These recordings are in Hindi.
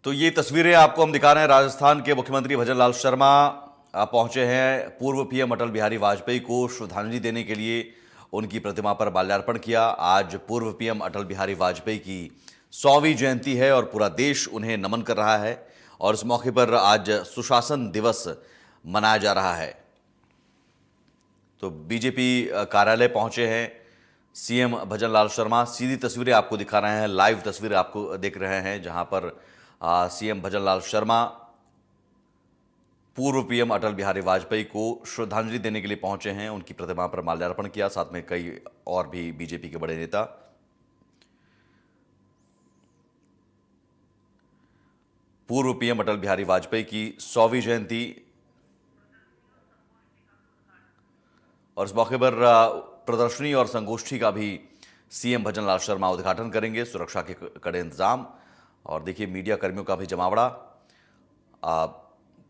तो ये तस्वीरें आपको हम दिखा रहे हैं। राजस्थान के मुख्यमंत्री भजनलाल शर्मा पहुंचे हैं। पूर्व पीएम अटल बिहारी वाजपेयी को श्रद्धांजलि देने के लिए उनकी प्रतिमा पर माल्यार्पण किया। आज पूर्व पीएम अटल बिहारी वाजपेयी की 100वीं जयंती है और पूरा देश उन्हें नमन कर रहा है और इस मौके पर आज सुशासन दिवस मनाया जा रहा है। तो बीजेपी कार्यालय पहुंचे हैं सीएम भजनलाल शर्मा। सीधी तस्वीरें आपको दिखा रहे हैं, लाइव तस्वीरें आपको देख रहे हैं, जहां पर सीएम भजनलाल शर्मा पूर्व पीएम अटल बिहारी वाजपेयी को श्रद्धांजलि देने के लिए पहुंचे हैं। उनकी प्रतिमा पर माल्यार्पण किया, साथ में कई और भी बीजेपी के बड़े नेता। पूर्व पीएम अटल बिहारी वाजपेयी की 100वीं जयंती और इस मौके पर प्रदर्शनी और संगोष्ठी का भी सीएम भजनलाल शर्मा उद्घाटन करेंगे। सुरक्षा के कड़े इंतजाम और देखिए मीडिया कर्मियों का भी जमावड़ा।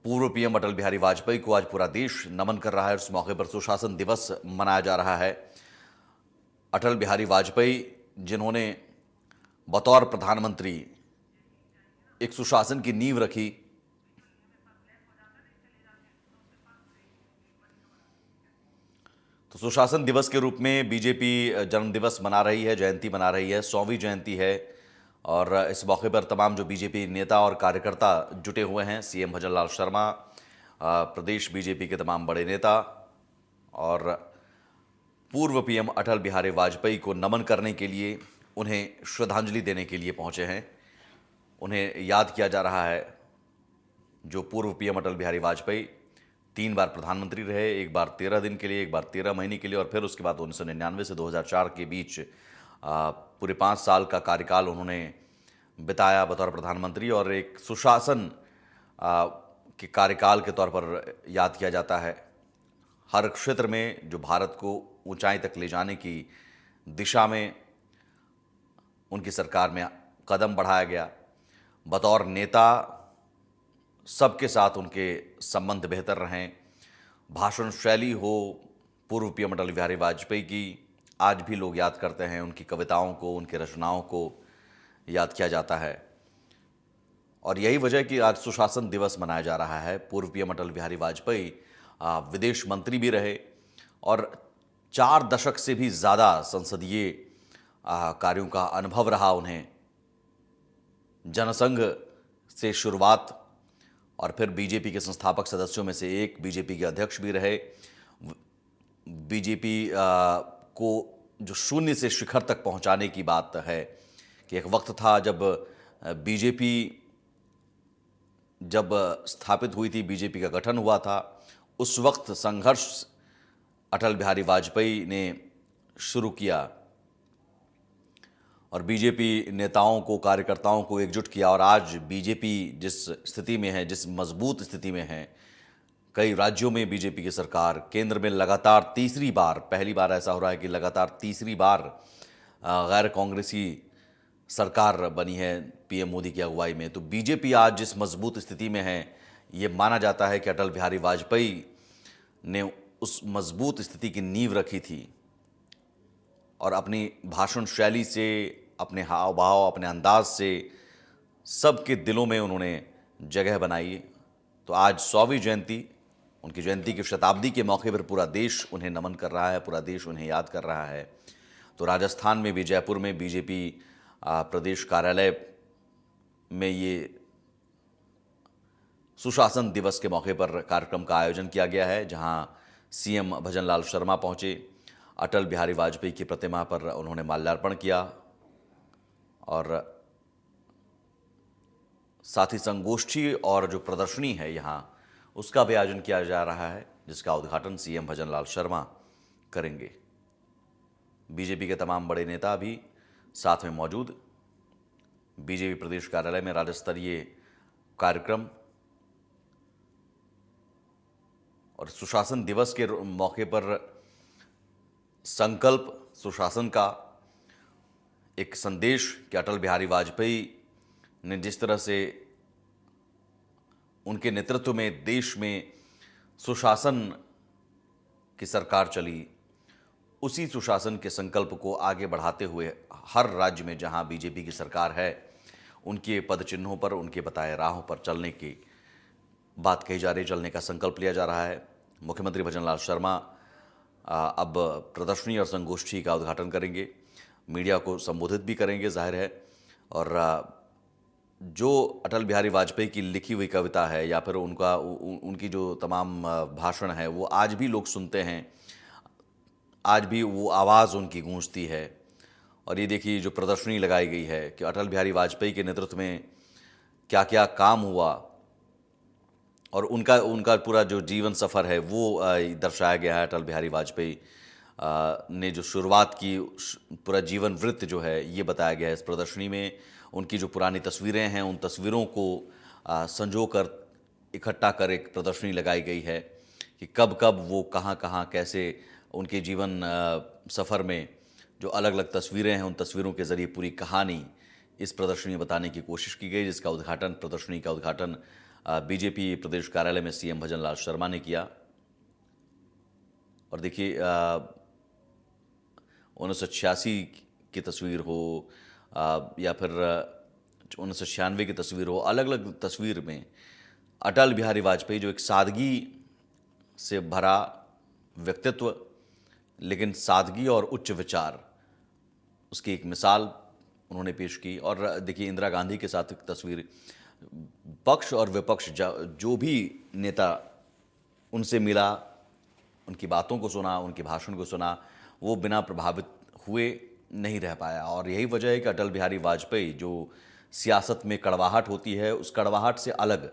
पूर्व पीएम अटल बिहारी वाजपेयी को आज पूरा देश नमन कर रहा है। इस मौके पर सुशासन दिवस मनाया जा रहा है। अटल बिहारी वाजपेयी जिन्होंने बतौर प्रधानमंत्री एक सुशासन की नींव रखी, तो सुशासन दिवस के रूप में बीजेपी जन्मदिवस मना रही है, जयंती मना रही है, 100वीं जयंती है। और इस मौके पर तमाम जो बीजेपी नेता और कार्यकर्ता जुटे हुए हैं, सीएम भजनलाल शर्मा, प्रदेश बीजेपी के तमाम बड़े नेता और पूर्व पीएम अटल बिहारी वाजपेयी को नमन करने के लिए, उन्हें श्रद्धांजलि देने के लिए पहुंचे हैं। उन्हें याद किया जा रहा है। जो पूर्व पीएम अटल बिहारी वाजपेयी 3 बार प्रधानमंत्री रहे, एक बार 13 दिन के लिए, एक बार 13 महीने के लिए और फिर उसके बाद 1999 से 2004 के बीच पूरे 5 साल का कार्यकाल उन्होंने बिताया बतौर प्रधानमंत्री और एक सुशासन के कार्यकाल के तौर पर याद किया जाता है। हर क्षेत्र में जो भारत को ऊंचाई तक ले जाने की दिशा में उनकी सरकार में कदम बढ़ाया गया। बतौर नेता सबके साथ उनके संबंध बेहतर रहें। भाषण शैली हो पूर्व पीएम अटल बिहारी वाजपेयी की, आज भी लोग याद करते हैं। उनकी कविताओं को, उनकी रचनाओं को याद किया जाता है और यही वजह कि आज सुशासन दिवस मनाया जा रहा है। पूर्व पीएम अटल बिहारी वाजपेयी विदेश मंत्री भी रहे और 4 दशक से भी ज़्यादा संसदीय कार्यों का अनुभव रहा उन्हें। जनसंघ से शुरुआत और फिर बीजेपी के संस्थापक सदस्यों में से एक, बीजेपी के अध्यक्ष भी रहे। बीजेपी को जो शून्य से शिखर तक पहुंचाने की बात है कि एक वक्त था जब बीजेपी जब स्थापित हुई थी, बीजेपी का गठन हुआ था, उस वक्त संघर्ष अटल बिहारी वाजपेयी ने शुरू किया और बीजेपी नेताओं को, कार्यकर्ताओं को एकजुट किया। और आज बीजेपी जिस स्थिति में है, जिस मजबूत स्थिति में है, कई राज्यों में बीजेपी की सरकार, केंद्र में लगातार तीसरी बार, पहली बार ऐसा हो रहा है कि लगातार तीसरी बार गैर कांग्रेसी सरकार बनी है पीएम मोदी की अगुवाई में। तो बीजेपी आज जिस मजबूत स्थिति में है, ये माना जाता है कि अटल बिहारी वाजपेयी ने उस मजबूत स्थिति की नींव रखी थी और अपनी भाषण शैली से, अपने हाव भाव, अपने अंदाज से सबके दिलों में उन्होंने जगह बनाई। तो आज 100वीं जयंती, उनकी जयंती की शताब्दी के मौके पर पूरा देश उन्हें नमन कर रहा है, पूरा देश उन्हें याद कर रहा है। तो राजस्थान में भी, जयपुर में बीजेपी प्रदेश कार्यालय में ये सुशासन दिवस के मौके पर कार्यक्रम का आयोजन किया गया है, जहां सीएम भजनलाल शर्मा पहुंचे। अटल बिहारी वाजपेयी की प्रतिमा पर उन्होंने माल्यार्पण किया और साथ ही संगोष्ठी और जो प्रदर्शनी है यहाँ, उसका भी आयोजन किया जा रहा है, जिसका उद्घाटन सीएम भजनलाल शर्मा करेंगे। बीजेपी के तमाम बड़े नेता भी साथ में मौजूद। बीजेपी प्रदेश कार्यालय में राज्य स्तरीय कार्यक्रम और सुशासन दिवस के मौके पर संकल्प सुशासन का एक संदेश कि अटल बिहारी वाजपेयी ने जिस तरह से उनके नेतृत्व में देश में सुशासन की सरकार चली, उसी सुशासन के संकल्प को आगे बढ़ाते हुए हर राज्य में जहां बीजेपी की सरकार है, उनके पद चिन्हों पर, उनके बताए राहों पर चलने की बात कही जा रही, चलने का संकल्प लिया जा रहा है। मुख्यमंत्री भजनलाल शर्मा अब प्रदर्शनी और संगोष्ठी का उद्घाटन करेंगे, मीडिया को संबोधित भी करेंगे, जाहिर है। और जो अटल बिहारी वाजपेयी की लिखी हुई कविता है या फिर उनकी जो तमाम भाषण है, वो आज भी लोग सुनते हैं, आज भी वो आवाज़ उनकी गूंजती है। और ये देखिए जो प्रदर्शनी लगाई गई है कि अटल बिहारी वाजपेयी के नेतृत्व में क्या क्या काम हुआ और उनका उनका पूरा जो जीवन सफ़र है वो दर्शाया गया है। अटल बिहारी वाजपेयी ने जो शुरुआत की, पूरा जीवन वृत्त जो है ये बताया गया है इस प्रदर्शनी में। उनकी जो पुरानी तस्वीरें हैं, उन तस्वीरों को संजो कर इकट्ठा कर एक प्रदर्शनी लगाई गई है कि कब कब वो कहाँ कहाँ कैसे उनके जीवन सफ़र में जो अलग अलग तस्वीरें हैं, उन तस्वीरों के ज़रिए पूरी कहानी इस प्रदर्शनी में बताने की कोशिश की गई, जिसका उद्घाटन, प्रदर्शनी का उद्घाटन बीजेपी प्रदेश कार्यालय में सीएम भजनलाल शर्मा ने किया। और देखिए 1986 की तस्वीर हो या फिर 1996 की तस्वीर हो, अलग अलग तस्वीर में अटल बिहारी वाजपेयी जो एक सादगी से भरा व्यक्तित्व, लेकिन सादगी और उच्च विचार, उसकी एक मिसाल उन्होंने पेश की। और देखिए इंदिरा गांधी के साथ एक तस्वीर, पक्ष और विपक्ष जो भी नेता उनसे मिला, उनकी बातों को सुना, उनके भाषण को सुना, वो बिना प्रभावित हुए नहीं रह पाया। और यही वजह है कि अटल बिहारी वाजपेयी जो सियासत में कड़वाहट होती है, उस कड़वाहट से अलग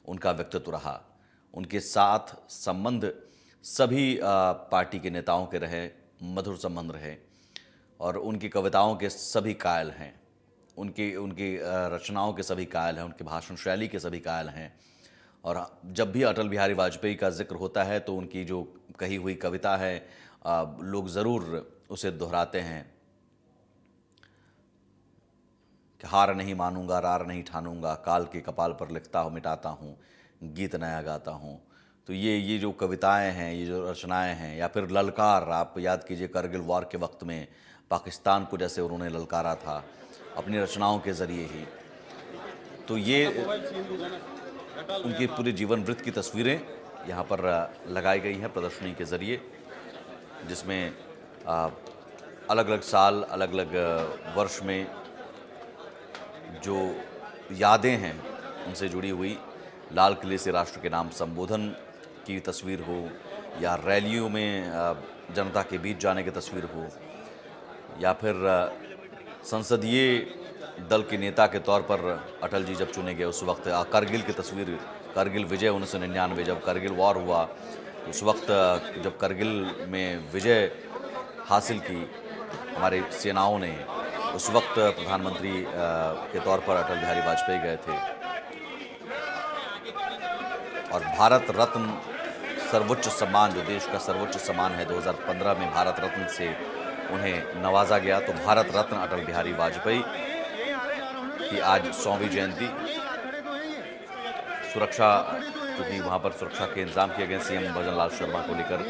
उनका व्यक्तित्व रहा। उनके साथ संबंध सभी पार्टी के नेताओं के रहे, मधुर संबंध रहे, और उनकी कविताओं के सभी कायल हैं, उनकी रचनाओं के सभी कायल हैं, उनकी भाषण शैली के सभी कायल हैं। और जब भी अटल बिहारी वाजपेयी का जिक्र होता है तो उनकी जो कही हुई कविता है लोग ज़रूर उसे दोहराते हैं कि हार नहीं मानूंगा, रार नहीं ठानूंगा, काल के कपाल पर लिखता हूँ, मिटाता हूँ, गीत नया गाता हूँ। तो ये जो कविताएं हैं, ये जो रचनाएं हैं, या फिर ललकार, आप याद कीजिए करगिल वॉर के वक्त में पाकिस्तान को जैसे उन्होंने ललकारा था अपनी रचनाओं के ज़रिए ही। तो ये उनके पूरे जीवन वृत्त की तस्वीरें यहाँ पर लगाई गई हैं प्रदर्शनी के ज़रिए, जिसमें अलग अलग साल, अलग अलग वर्ष में जो यादें हैं उनसे जुड़ी हुई, लाल किले से राष्ट्र के नाम संबोधन की तस्वीर हो, या रैलियों में जनता के बीच जाने की तस्वीर हो, या फिर संसदीय दल के नेता के तौर पर अटल जी जब चुने गए उस वक्त करगिल की तस्वीर, करगिल विजय 1999, जब करगिल वॉर हुआ उस वक्त जब करगिल में विजय हासिल की हमारे सेनाओं ने, उस वक्त प्रधानमंत्री के तौर पर अटल बिहारी वाजपेयी गए थे। और भारत रत्न सर्वोच्च सम्मान, जो देश का सर्वोच्च सम्मान है, 2015 में भारत रत्न से उन्हें नवाजा गया। तो भारत रत्न अटल बिहारी वाजपेयी की आज 100वीं जयंती। सुरक्षा, क्योंकि वहाँ पर सुरक्षा के इंतजाम किए गए सीएम भजनलाल शर्मा को लेकर।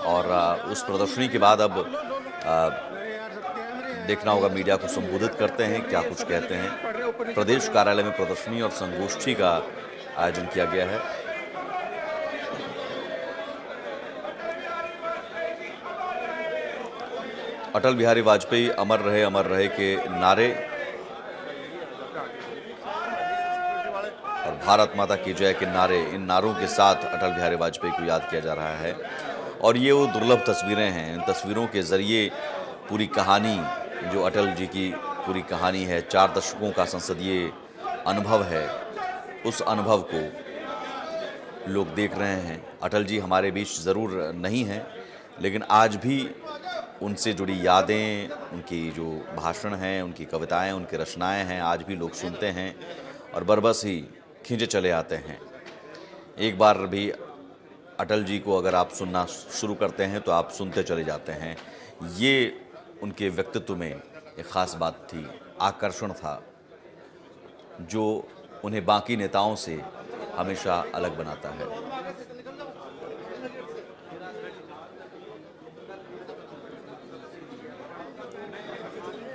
और उस प्रदर्शनी के बाद अब देखना होगा मीडिया को संबोधित करते हैं, क्या कुछ कहते हैं। प्रदेश कार्यालय में प्रदर्शनी और संगोष्ठी का आयोजन किया गया है। अटल बिहारी वाजपेयी अमर रहे के नारे और भारत माता की जय के नारे, इन नारों के साथ अटल बिहारी वाजपेयी को याद किया जा रहा है। और ये वो दुर्लभ तस्वीरें हैं, इन तस्वीरों के ज़रिए पूरी कहानी, जो अटल जी की पूरी कहानी है, 4 दशकों का संसदीय अनुभव है, उस अनुभव को लोग देख रहे हैं। अटल जी हमारे बीच ज़रूर नहीं हैं, लेकिन आज भी उनसे जुड़ी यादें, उनकी जो भाषण हैं, उनकी कविताएं, उनकी रचनाएं हैं, आज भी लोग सुनते हैं और बरबस ही खींचे चले आते हैं। एक बार भी अटल जी को अगर आप सुनना शुरू करते हैं तो आप सुनते चले जाते हैं। ये उनके व्यक्तित्व में एक ख़ास बात थी, आकर्षण था, जो उन्हें बाकी नेताओं से हमेशा अलग बनाता है।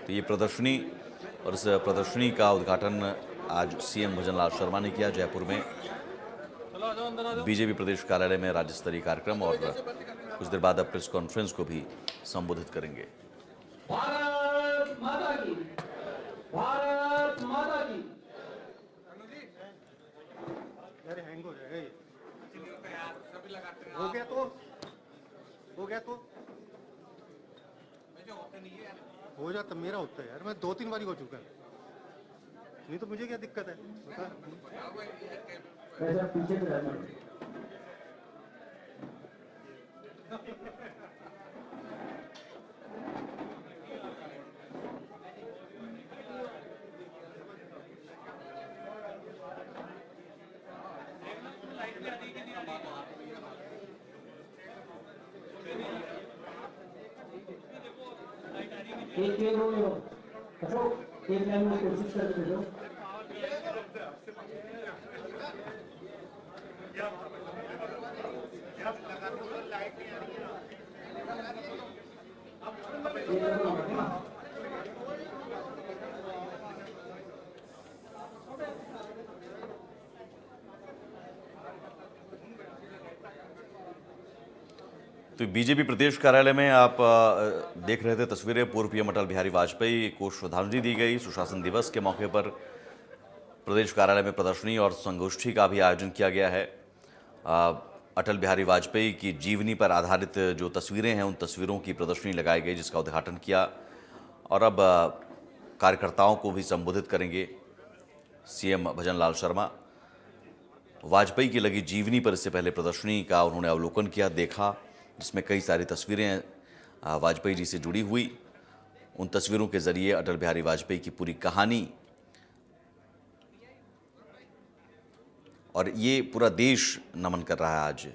तो ये प्रदर्शनी, और इस प्रदर्शनी का उद्घाटन आज सीएम भजनलाल शर्मा ने किया जयपुर में बीजेपी प्रदेश कार्यालय में राज्य स्तरीय कार्यक्रम, और कुछ देर बाद अब प्रेस कॉन्फ्रेंस को भी संबोधित करेंगे। भारत माता की, भारत माता की। अरे हैंग हो जाएगा ये। हो गया तो हो जाता, मेरा होता है यार, मैं 2-3 बारी हो चुका है, नहीं तो मुझे क्या दिक्कत है बता। कैसा पीछे तो रहना। एक हो अशोक, एक लाइन में कोशिश करके दे दो। तो बीजेपी प्रदेश कार्यालय में आप देख रहे थे तस्वीरें। पूर्व पीएम अटल बिहारी वाजपेयी को श्रद्धांजलि दी गई। सुशासन दिवस के मौके पर प्रदेश कार्यालय में प्रदर्शनी और संगोष्ठी का भी आयोजन किया गया है। अटल बिहारी वाजपेयी की जीवनी पर आधारित जो तस्वीरें हैं, उन तस्वीरों की प्रदर्शनी लगाई गई, जिसका उद्घाटन किया। और अब कार्यकर्ताओं को भी संबोधित करेंगे सीएम भजनलाल शर्मा। वाजपेयी की लगी जीवनी पर इससे पहले प्रदर्शनी का उन्होंने अवलोकन किया, देखा, जिसमें कई सारी तस्वीरें वाजपेयी जी से जुड़ी हुई। उन तस्वीरों के जरिए अटल बिहारी वाजपेयी की पूरी कहानी, और ये पूरा देश नमन कर रहा है आज